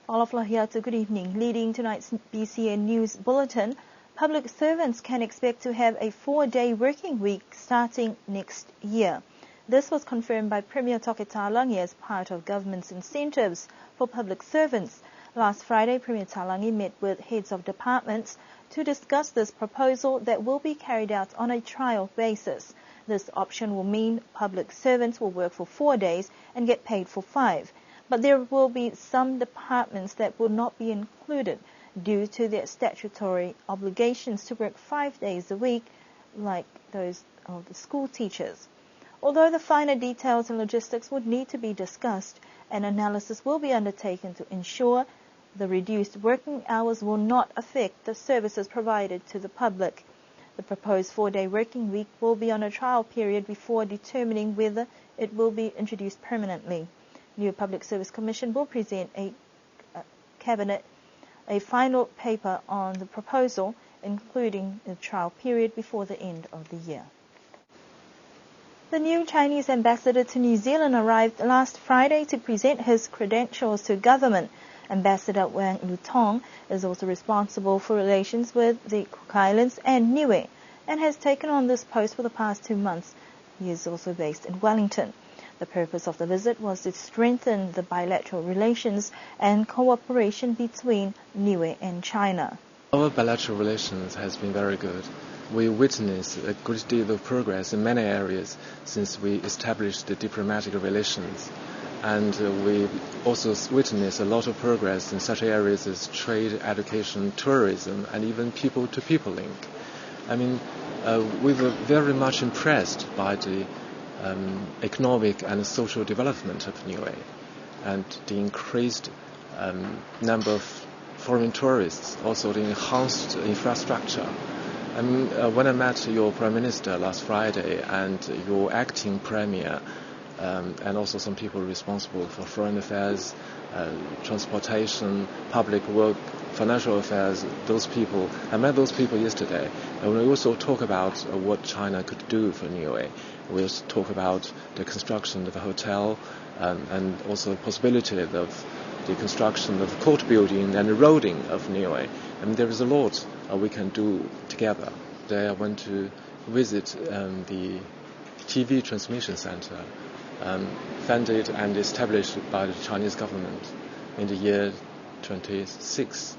Olaflahiatu, good evening. Leading tonight's BCN News Bulletin, public servants can expect to have a 4-day working week starting next year. This was confirmed by Premier Talangi as part of government's incentives for public servants. Last Friday, Premier Talangi met with heads of departments to discuss this proposal that will be carried out on a trial basis. This option will mean public servants will work for 4 days and get paid for 5. But there will be some departments that will not be included due to their statutory obligations to work 5 days a week, like those of the school teachers. Although the finer details and logistics would need to be discussed, an analysis will be undertaken to ensure the reduced working hours will not affect the services provided to the public. The proposed 4-day working week will be on a trial period before determining whether it will be introduced permanently. New Public Service Commission will present Cabinet a final paper on the proposal, including the trial period before the end of the year. The new Chinese ambassador to New Zealand arrived last Friday to present his credentials to government. Ambassador Wang Lutong is also responsible for relations with the Cook Islands and Niue and has taken on this post for the past 2 months. He is also based in Wellington. The purpose of the visit was to strengthen the bilateral relations and cooperation between Niue and China. Our bilateral relations has been very good. We witnessed a great deal of progress in many areas since we established the diplomatic relations. And we also witnessed a lot of progress in such areas as trade, education, tourism, and even people-to-people link. I mean, we were very much impressed by the economic and social development of Niue and the increased number of foreign tourists, also the enhanced infrastructure. I mean, when I met your Prime Minister last Friday and your acting Premier, and also some people responsible for foreign affairs, transportation, public work, financial affairs, I met those people yesterday. And we also talk about what China could do for Niue. We also talk about the construction of a hotel and also the possibility of the construction of court building and the roading of Niue. And there is a lot we can do together. Today I went to visit the TV transmission center funded and established by the Chinese government in the year 2006.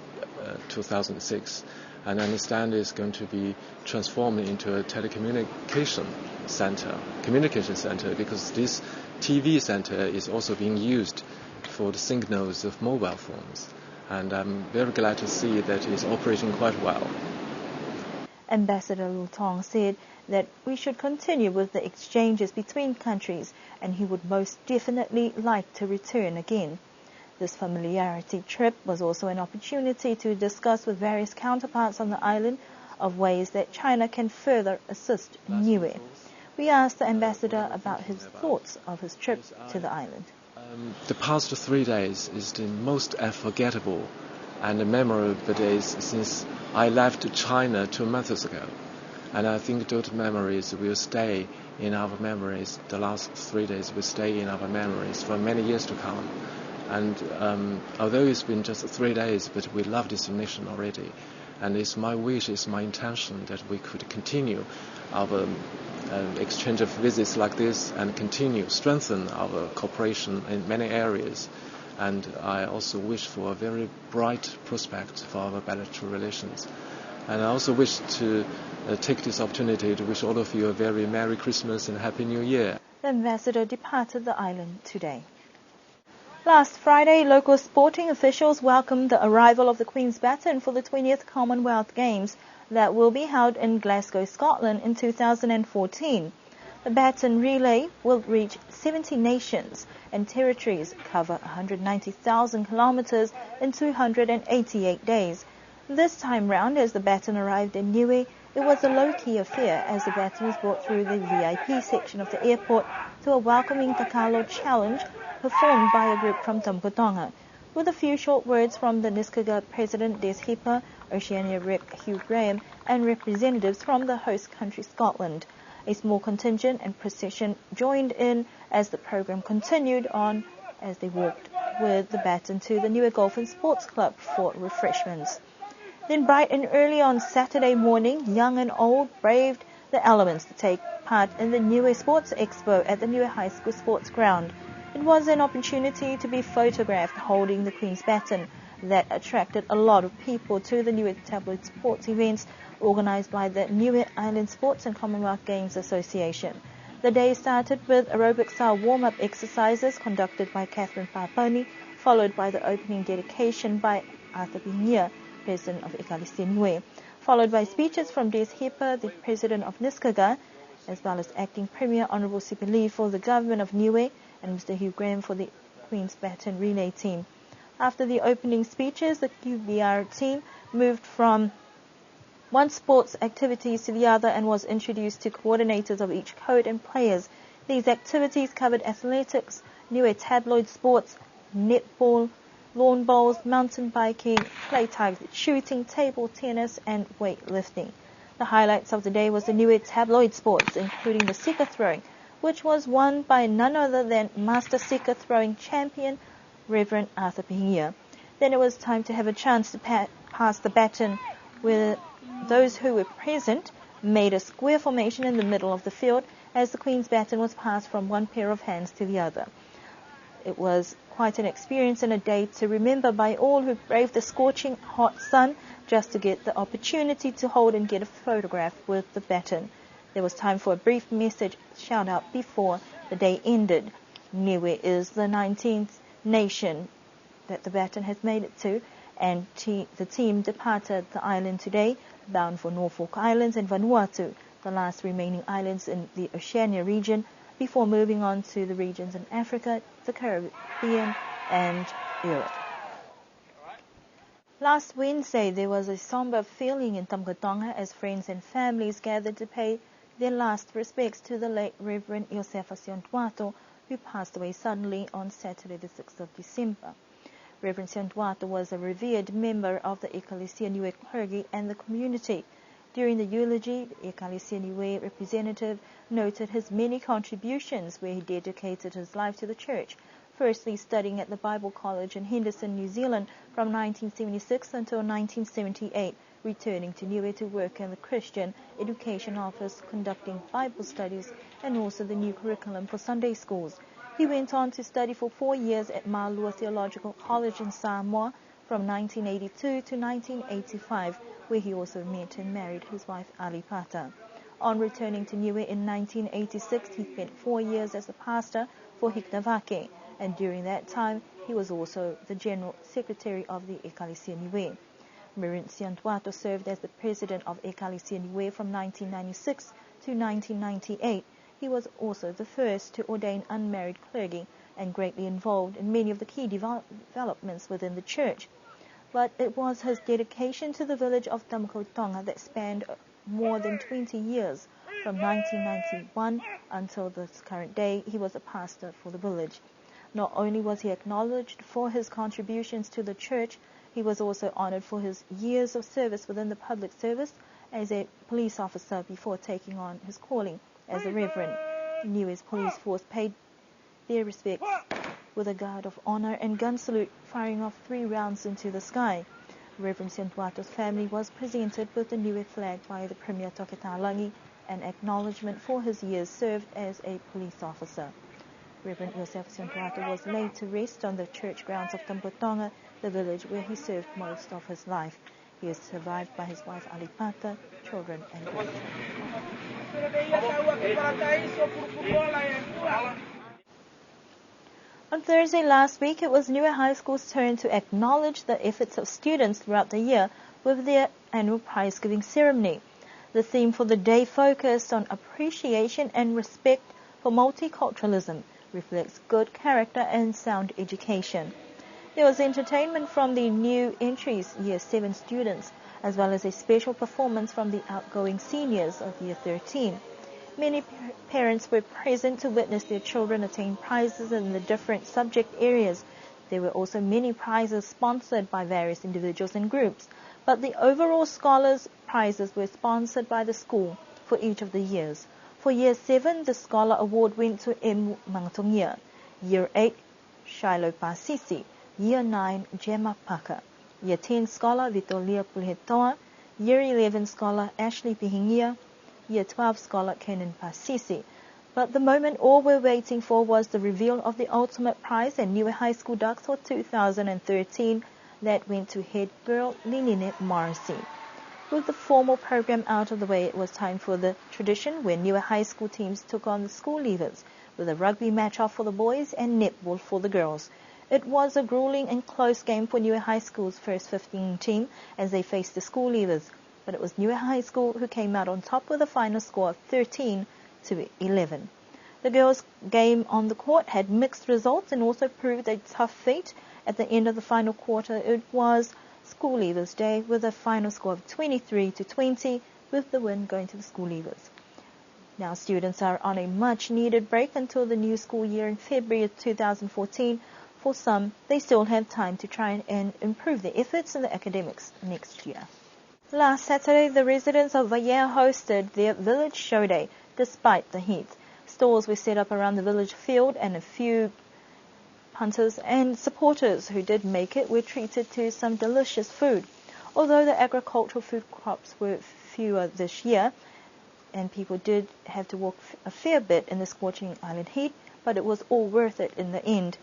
And I understand it's going to be transformed into a communication center, because this TV center is also being used for the signals of mobile phones. And I'm very glad to see that it's operating quite well. Ambassador Lutong said that we should continue with the exchanges between countries, and he would most definitely like to return again. This familiarity trip was also an opportunity to discuss with various counterparts on the island of ways that China can further assist Niue. We asked the ambassador about his thoughts of his trip to the island. The past 3 days is the most unforgettable and memorable days since I left China 2 months ago. And I think those memories will stay in our memories. The last 3 days will stay in our memories for many years to come. And although it's been just 3 days, but we love this nation already. And it's my wish, it's my intention that we could continue our exchange of visits like this and strengthen our cooperation in many areas. And I also wish for a very bright prospect for our bilateral relations. And I also wish to take this opportunity to wish all of you a very Merry Christmas and Happy New Year. The ambassador departed the island today. Last Friday, local sporting officials welcomed the arrival of the Queen's Baton for the 20th Commonwealth Games that will be held in Glasgow, Scotland in 2014. The Baton relay will reach 70 nations and territories, cover 190,000 kilometers in 288 days. This time round, as the Baton arrived in Niue, it was a low-key affair as the Baton was brought through the VIP section of the airport to a welcoming Takalo challenge performed by a group from Tamkotonga. With a few short words from the Niskaga President Des Hipa, Oceania Rep Hugh Graham, and representatives from the host country Scotland. A small contingent and procession joined in as the program continued on as they walked with the Baton to the Niue Golf and Sports Club for refreshments. Then bright and early on Saturday morning, young and old braved the elements to take part in the Niue Sports Expo at the Niue High School Sports Ground. It was an opportunity to be photographed holding the Queen's Baton that attracted a lot of people to the Niue Tabloid Sports events organized by the Niue Island Sports and Commonwealth Games Association. The day started with aerobic-style warm-up exercises conducted by Catherine Papani, followed by the opening dedication by Arthur Binia, President of Ekalesia Niue, followed by speeches from Des Hipper, the President of Niskaga, as well as Acting Premier Honourable Sipi Lee for the Government of Niue and Mr. Hugh Graham for the Queen's Baton Relay Team. After the opening speeches, the QBR team moved from one sports activities to the other and was introduced to coordinators of each code and players. These activities covered athletics, Niue tabloid sports, netball, lawn bowls, mountain biking, play target shooting, table tennis, and weightlifting. The highlights of the day was the Niue tabloid sports, including the Sika throwing, which was won by none other than Master Sika throwing champion, Reverend Arthur Pihia. Then it was time to have a chance to pass the baton, where those who were present made a square formation in the middle of the field as the Queen's Baton was passed from one pair of hands to the other. It was quite an experience and a day to remember by all who braved the scorching hot sun just to get the opportunity to hold and get a photograph with the baton. There was time for a brief message shout out before the day ended. Niue is the 19th nation that the baton has made it to, and the team departed the island today, bound for Norfolk Islands and Vanuatu, the last remaining islands in the Oceania region, before moving on to the regions in Africa, the Caribbean, and Europe. Last Wednesday, there was a somber feeling in Tamgatonga as friends and families gathered to pay their last respects to the late Reverend Josefa Siontuato, who passed away suddenly on Saturday, the 6th of December. Reverend Siontuato was a revered member of the Ekalesia Niue clergy and the community. During the eulogy, the Ekalesia Niue representative noted his many contributions where he dedicated his life to the church, firstly studying at the Bible College in Henderson, New Zealand from 1976 until 1978, returning to Niue to work in the Christian Education Office, conducting Bible studies and also the new curriculum for Sunday schools. He went on to study for 4 years at Malua Theological College in Samoa from 1982 to 1985, where he also met and married his wife Alipata. On returning to Niue in 1986, he spent 4 years as a pastor for Hiknavake, and during that time, he was also the General Secretary of the Ekalesia Niue. Reverend Siontuato served as the President of Ekalesia Niue from 1996 to 1998. He was also the first to ordain unmarried clergy and greatly involved in many of the key developments within the church. But it was his dedication to the village of Tamgatonga that spanned more than 20 years. From 1991 until this current day, he was a pastor for the village. Not only was he acknowledged for his contributions to the church, he was also honored for his years of service within the public service as a police officer before taking on his calling as a reverend. Niue's police force paid their respects with a guard of honor and gun salute, firing off 3 rounds into the sky. Reverend Siontuato's family was presented with the Niue flag by the Premier Toketalangi, an acknowledgement for his years served as a police officer. Reverend Joseph Siontuato was laid to rest on the church grounds of Tamgatonga, the village where he served most of his life. He is survived by his wife Alipata, children and grandchildren. On Thursday last week, it was Niue High School's turn to acknowledge the efforts of students throughout the year with their annual prize-giving ceremony. The theme for the day focused on appreciation and respect for multiculturalism, reflects good character and sound education. There was entertainment from the new entries Year 7 students, as well as a special performance from the outgoing seniors of Year 13. Many parents were present to witness their children attain prizes in the different subject areas. There were also many prizes sponsored by various individuals and groups, but the overall scholars' prizes were sponsored by the school for each of the years. For Year 7, the Scholar Award went to M. Mangtongia. Year 8, Shiloh Pasisi, Year 9 Gemma Parker, Year 10 Scholar Vitolia Pulhetoa, Year 11 Scholar Ashley Pihingia, Year 12 Scholar Kenan Pasisi. But the moment all we're waiting for was the reveal of the ultimate prize and Niue High School Ducks for 2013 that went to head girl Liline Morrissey. With the formal program out of the way, it was time for the tradition where Niue High School teams took on the school leavers, with a rugby match-off for the boys and netball for the girls. It was a grueling and close game for Niue High School's first 15 team as they faced the school leavers, but it was Niue High School who came out on top with a final score of 13-11. The girls' game on the court had mixed results and also proved a tough feat. At the end of the final quarter, it was School Leavers Day with a final score of 23-20, with the win going to the School Leavers. Now students are on a much-needed break until the new school year in February of 2014. For some, they still have time to try and improve their efforts in the academics next year. Last Saturday, the residents of Vaea hosted their village show day despite the heat. Stalls were set up around the village field, and a few punters and supporters who did make it were treated to some delicious food. Although the agricultural food crops were fewer this year, and people did have to walk a fair bit in the scorching island heat, but it was all worth it in the end.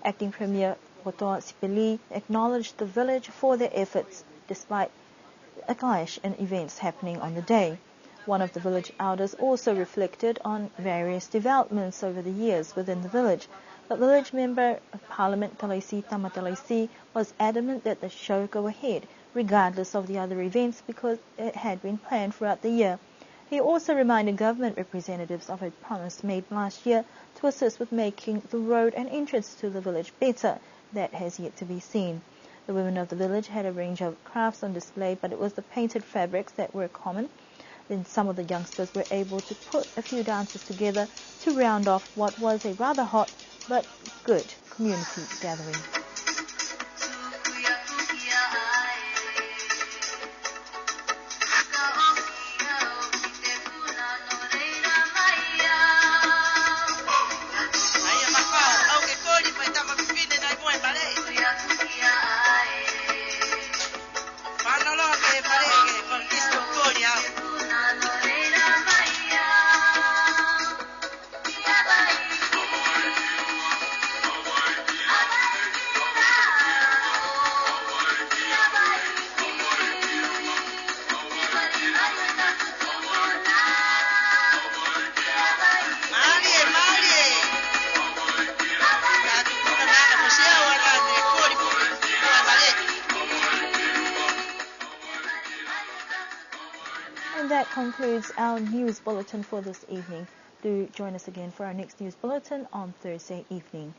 Acting Premier Baton acknowledged the village for their efforts despite a clash in events happening on the day. One of the village elders also reflected on various developments over the years within the village. But village member of Parliament Talaisi Tamatalaisi was adamant that the show go ahead, regardless of the other events, because it had been planned throughout the year. He also reminded government representatives of a promise made last year to assist with making the road and entrance to the village better. That has yet to be seen. The women of the village had a range of crafts on display, but it was the painted fabrics that were common. Then some of the youngsters were able to put a few dances together to round off what was a rather hot but good community gathering. And that concludes our news bulletin for this evening. Do join us again for our next news bulletin on Thursday evening.